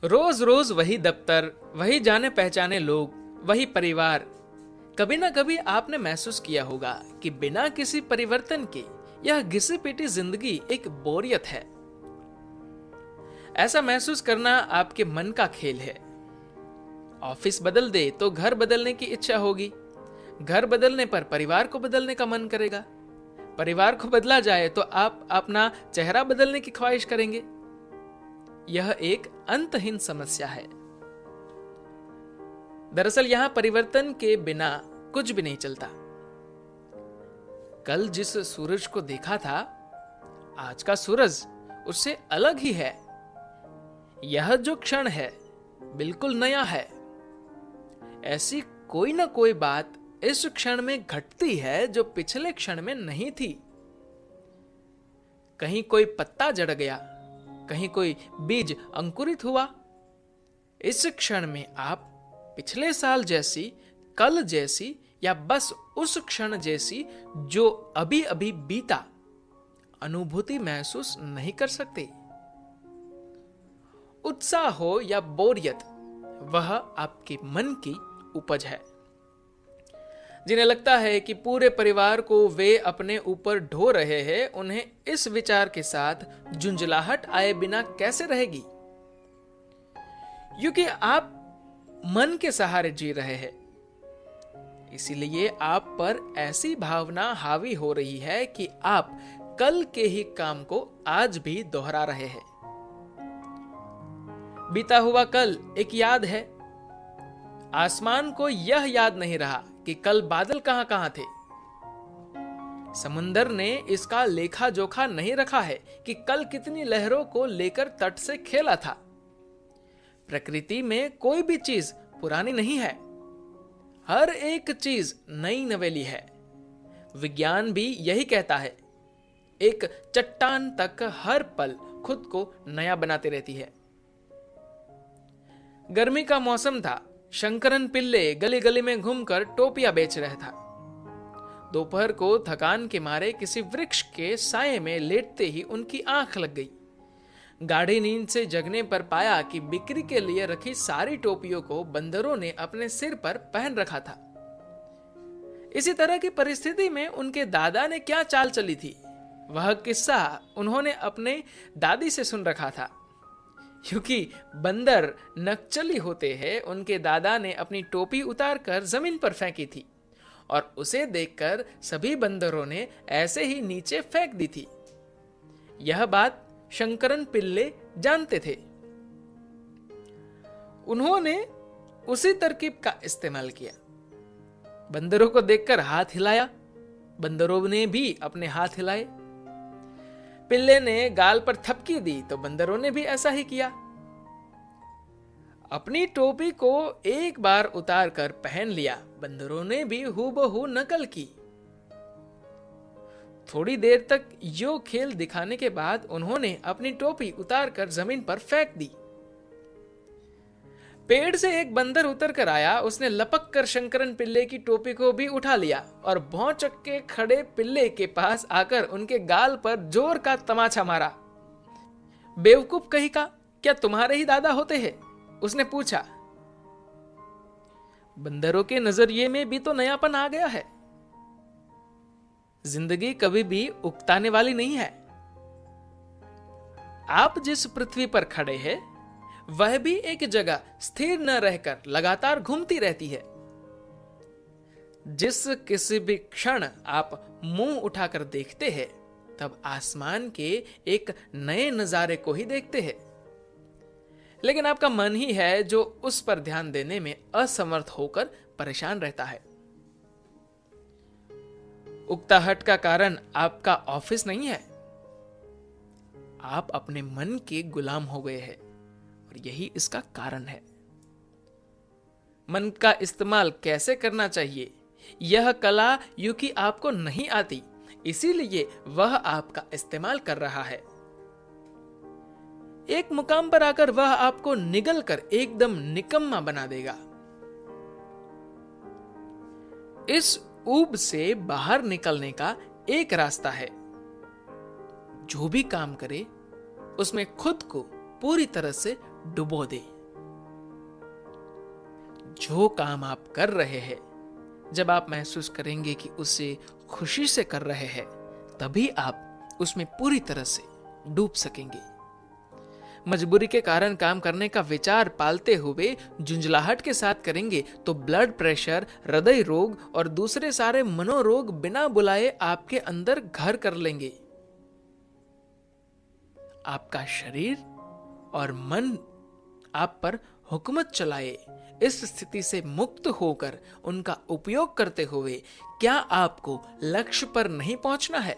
रोज रोज वही दफ्तर, वही जाने पहचाने लोग, वही परिवार। कभी ना कभी आपने महसूस किया होगा कि बिना किसी परिवर्तन के यह घिसी पिटी जिंदगी एक बोरियत है। ऐसा महसूस करना आपके मन का खेल है। ऑफिस बदल दे तो घर बदलने की इच्छा होगी, घर बदलने पर परिवार को बदलने का मन करेगा, परिवार को बदला जाए तो आप अपना चेहरा बदलने की ख्वाहिश करेंगे। यह एक अंतहीन समस्या है। दरअसल यहां परिवर्तन के बिना कुछ भी नहीं चलता। कल जिस सूरज को देखा था, आज का सूरज उससे अलग ही है। यह जो क्षण है बिल्कुल नया है। ऐसी कोई ना कोई बात इस क्षण में घटती है जो पिछले क्षण में नहीं थी। कहीं कोई पत्ता जड़ गया, कहीं कोई बीज अंकुरित हुआ। इस क्षण में आप पिछले साल जैसी, कल जैसी या बस उस क्षण जैसी जो अभी अभी बीता अनुभूति महसूस नहीं कर सकते। उत्साह हो या बोरियत, वह आपके मन की उपज है। जिन्हें लगता है कि पूरे परिवार को वे अपने ऊपर ढो रहे हैं, उन्हें इस विचार के साथ झुंझलाहट आए बिना कैसे रहेगी? क्योंकि आप मन के सहारे जी रहे हैं, इसीलिए आप पर ऐसी भावना हावी हो रही है कि आप कल के ही काम को आज भी दोहरा रहे हैं। बीता हुआ कल एक याद है। आसमान को यह याद नहीं रहा कि कल बादल कहां कहां थे। समुंदर ने इसका लेखा जोखा नहीं रखा है कि कल कितनी लहरों को लेकर तट से खेला था। प्रकृति में कोई भी चीज पुरानी नहीं है, हर एक चीज नई नवेली है। विज्ञान भी यही कहता है। एक चट्टान तक हर पल खुद को नया बनाती रहती है। गर्मी का मौसम था। शंकरन पिल्ले गली गली में घूमकर टोपियां बेच रहा था। दोपहर को थकान के मारे किसी वृक्ष के साये में लेटते ही उनकी आंख लग गई। गाढ़ी नींद से जगने पर पाया कि बिक्री के लिए रखी सारी टोपियों को बंदरों ने अपने सिर पर पहन रखा था। इसी तरह की परिस्थिति में उनके दादा ने क्या चाल चली थी, वह किस्सा उन्होंने अपने दादी से सुन रखा था। क्योंकि बंदर नकचली होते हैं, उनके दादा ने अपनी टोपी उतारकर जमीन पर फेंकी थी और उसे देखकर सभी बंदरों ने ऐसे ही नीचे फेंक दी थी। यह बात शंकरन पिल्ले जानते थे। उन्होंने उसी तरकीब का इस्तेमाल किया। बंदरों को देखकर हाथ हिलाया, बंदरों ने भी अपने हाथ हिलाए। पिल्ले ने गाल पर थपकी दी तो बंदरों ने भी ऐसा ही किया। अपनी टोपी को एक बार उतार कर पहन लिया, बंदरों ने भी हूबहू नकल की। थोड़ी देर तक यो खेल दिखाने के बाद उन्होंने अपनी टोपी उतार कर जमीन पर फेंक दी। पेड़ से एक बंदर उतर कर आया। उसने लपक कर शंकरन पिल्ले की टोपी को भी उठा लिया और भौंचक के खड़े पिल्ले के पास आकर उनके गाल पर जोर का तमाचा मारा। बेवकूफ कहीं का, क्या तुम्हारे ही दादा होते हैं? उसने पूछा। बंदरों के नजरिए में भी तो नयापन आ गया है। जिंदगी कभी भी उकताने वाली नहीं है। आप जिस पृथ्वी पर खड़े हैं, वह भी एक जगह स्थिर न रहकर लगातार घूमती रहती है। जिस किसी भी क्षण आप मुंह उठाकर देखते हैं, तब आसमान के एक नए नजारे को ही देखते हैं। लेकिन आपका मन ही है जो उस पर ध्यान देने में असमर्थ होकर परेशान रहता है। उकताहट का कारण आपका ऑफिस नहीं है, आप अपने मन के गुलाम हो गए हैं और यही इसका कारण है। मन का इस्तेमाल कैसे करना चाहिए, यह कला यूं आपको नहीं आती, इसीलिए वह आपका इस्तेमाल कर रहा है। एक मुकाम पर आकर वह आपको निगल कर एकदम निकम्मा बना देगा। इस ऊब से बाहर निकलने का एक रास्ता है। जो भी काम करे उसमें खुद को पूरी तरह से डुबो दे। जो काम आप कर रहे हैं, जब आप महसूस करेंगे कि उसे खुशी से कर रहे हैं, तभी आप उसमें पूरी तरह से डूब सकेंगे। मजबूरी के कारण काम करने का विचार पालते हुए झुंझलाहट के साथ करेंगे तो ब्लड प्रेशर, हृदय रोग और दूसरे सारे मनोरोग बिना बुलाए आपके अंदर घर कर लेंगे। आपका शरीर और मन आप पर हुकूमत चलाए। इस स्थिति से मुक्त होकर उनका उपयोग करते हुए क्या आपको लक्ष्य पर नहीं पहुंचना है?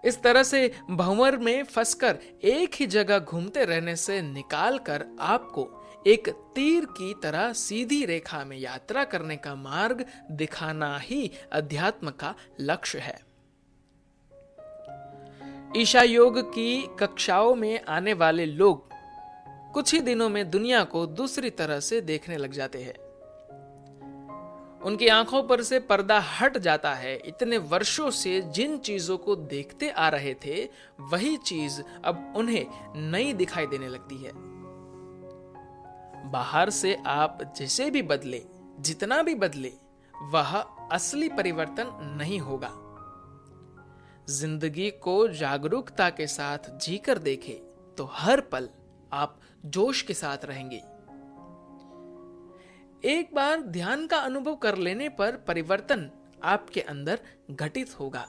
इस तरह से भंवर में फंसकर एक ही जगह घूमते रहने से निकालकर आपको एक तीर की तरह सीधी रेखा में यात्रा करने का मार्ग दिखाना ही अध्यात्म का लक्ष्य है। ईशा योग की कक्षाओं में आने वाले लोग कुछ ही दिनों में दुनिया को दूसरी तरह से देखने लग जाते हैं। उनकी आंखों पर से पर्दा हट जाता है। इतने वर्षों से जिन चीजों को देखते आ रहे थे, वही चीज अब उन्हें नई दिखाई देने लगती है। बाहर से आप जिसे भी बदले, जितना भी बदले, वह असली परिवर्तन नहीं होगा। जिंदगी को जागरूकता के साथ जीकर देखें तो हर पल आप जोश के साथ रहेंगे। एक बार ध्यान का अनुभव कर लेने पर परिवर्तन आपके अंदर घटित होगा।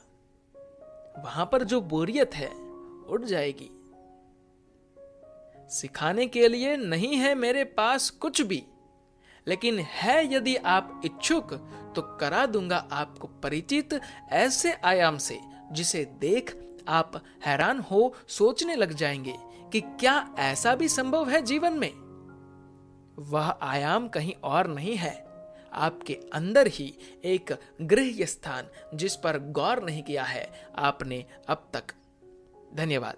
वहां पर जो बोरियत है उड़ जाएगी। सिखाने के लिए नहीं है मेरे पास कुछ भी, लेकिन है यदि आप इच्छुक तो करा दूंगा आपको परिचित ऐसे आयाम से जिसे देख आप हैरान हो सोचने लग जाएंगे कि क्या ऐसा भी संभव है जीवन में। वह आयाम कहीं और नहीं है, आपके अंदर ही एक गृह्य स्थान जिस पर गौर नहीं किया है आपने अब तक। धन्यवाद।